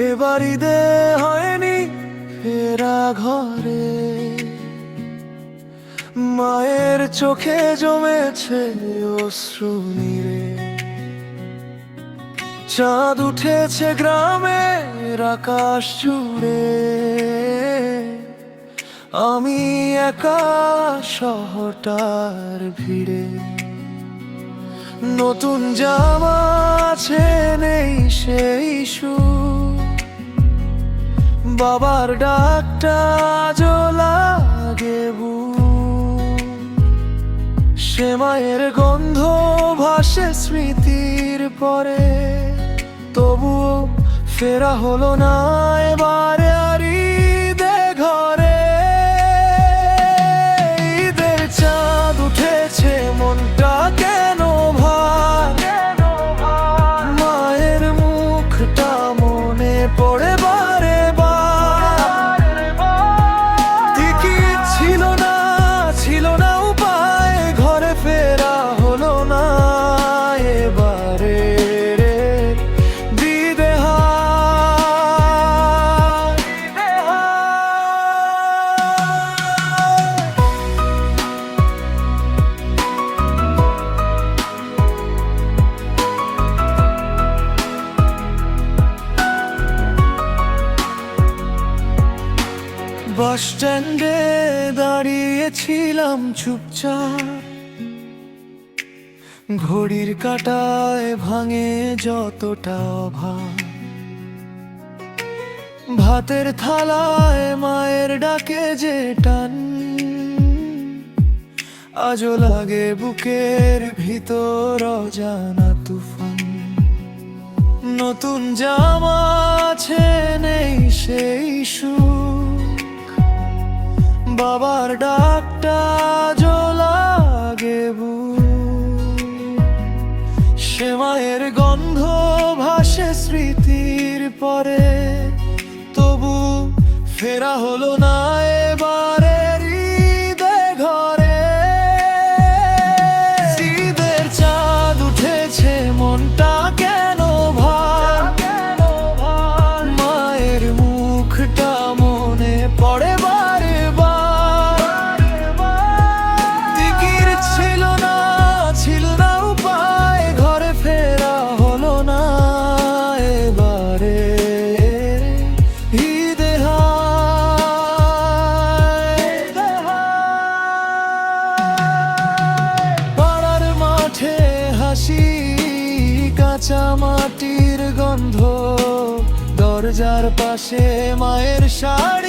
এবার ঈদে হয়নি ফেরা ঘরে, মায়ের চোখে জমেছে অশ্রু নীরে। চাঁদ উঠেছে গ্রামের আকাশ জুড়ে, আমি একা শহরটার ভিড়ে। নতুন জামা আছে নেই সেই সুর, বাবার ডাকটা আজও লাগে বুক। সে মায়ের গন্ধ ভাসে স্মৃতির পরে, তবুও ফেরা হলো না এবারে আর ঈদে ঘরে। ঈদের চাঁদ উঠেছে মনটা কেন ভার, মায়ের মুখটা মনে পড়ে বারে বার। টিকিট ছিল না উপায়, ঘরে ফেরা হলো না এবারে। বাস স্ট্যান্ডে দাঁড়িয়েছিলাম চুপচাপ, ঘড়ির কাঁটায় ভাঙে যতটা অভাব। ভাতের থালায় মায়ের ডাকে যে টান, আজও লাগে বুকের ভিতর অজানা তুফান। নতুন জামা আছে নেই সেই সুখ, বাবার ডাকটা আজও লাগে বুক। সে মায়ের গন্ধ ভাসে স্মৃতির পরে, তবু ফেরা হলো না এবারে ঈদে ঘরে। ঈদের চাঁদ উঠেছে মনটা কেন ভার, মায়ের মুখটা মনে পড়ে বারে বার। টিকিট ছিল না উপায়, ঘরে ফেরা হলো না এবারে ঈদে পাড়ার মাঠে হাসি, কাঁচা মাটির গন্ধ, দরজার পাশে মায়ের শাড়ি।